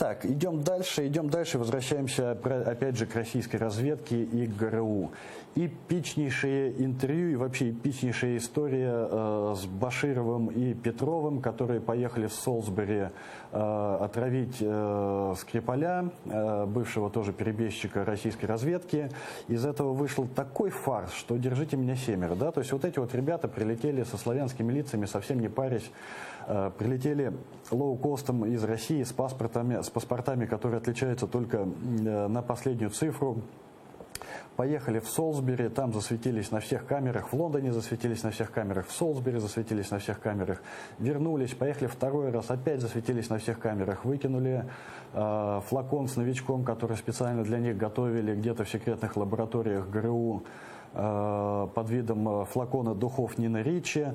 Так, идем дальше, возвращаемся опять же к российской разведке и к ГРУ. Эпичнейшее интервью и вообще эпичнейшая история с Башировым и Петровым, которые поехали в Солсбери отравить Скрипаля, бывшего тоже перебежчика российской разведки. Из этого вышел такой фарс, что держите меня семеро. Да? То есть вот эти вот ребята прилетели со славянскими лицами, совсем не парясь, прилетели лоукостом из России с паспортами, которые отличаются только на последнюю цифру. Поехали в Солсбери, там засветились на всех камерах, в Лондоне засветились на всех камерах, в Солсбери засветились на всех камерах, вернулись, поехали второй раз, опять засветились на всех камерах, выкинули флакон с новичком, который специально для них готовили где-то в секретных лабораториях ГРУ под видом флакона духов Нина Ричи,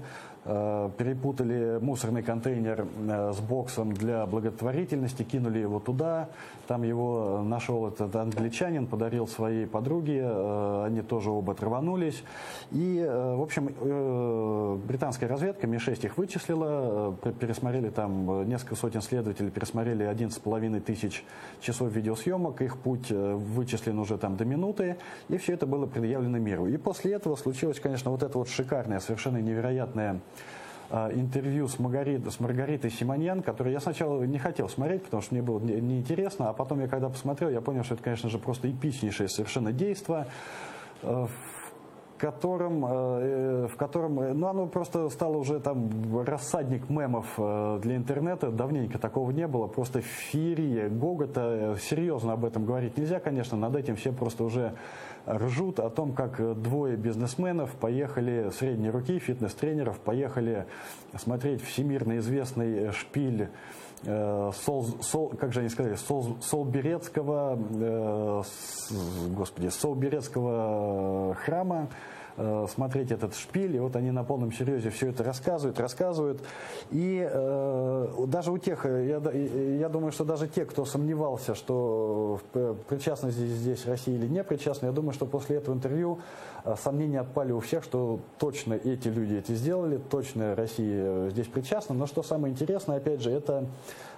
перепутали мусорный контейнер с боксом для благотворительности, кинули его туда, там его нашел этот англичанин, подарил своей подруге, они тоже оба траванулись. И, в общем, британская разведка, Ми-6 их вычислила, пересмотрели там несколько сотен следователей, пересмотрели 11,5 тысяч часов видеосъемок, их путь вычислен уже там до минуты, и все это было предъявлено миру. И после этого случилось, конечно, вот это вот шикарное, совершенно невероятное интервью с Маргаритой Симоньян, которое я сначала не хотел смотреть, потому что мне было неинтересно, а потом я когда посмотрел, я понял, что это, конечно же, просто эпичнейшее совершенно действо, в котором, ну, оно просто стало уже там рассадник мемов для интернета, давненько такого не было, просто феерия, гогота, серьезно об этом говорить нельзя, конечно, над этим все просто уже ржут о том, как двое бизнесменов поехали, средней руки, фитнес-тренеров, поехали смотреть всемирно известный шпиль как же они сказали, Солберецкого храма, смотреть этот шпиль, и вот они на полном серьезе все это рассказывают. И даже у тех, я думаю, что даже те, кто сомневался, что причастны здесь Россия или не причастны, я думаю, что после этого интервью сомнения отпали у всех, что точно эти люди это сделали, точно Россия здесь причастна. Но что самое интересное, опять же, это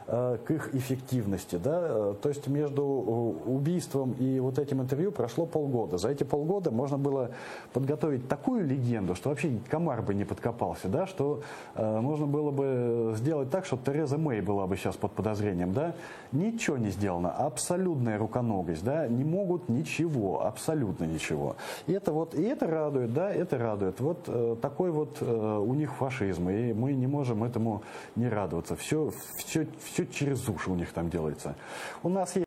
к их эффективности. Да? То есть между убийством и вот этим интервью прошло полгода. За эти полгода можно было подготовить такую легенду, что вообще комар бы не подкопался, да? Что можно было бы сделать так, чтобы Тереза Мэй была бы сейчас под подозрением. Да? Ничего не сделано, абсолютная руконогость, да? Не могут ничего, абсолютно ничего. И это радует, да, это радует. Вот такой вот у них фашизм, и мы не можем этому не радоваться. Все через уши у них там делается. У нас есть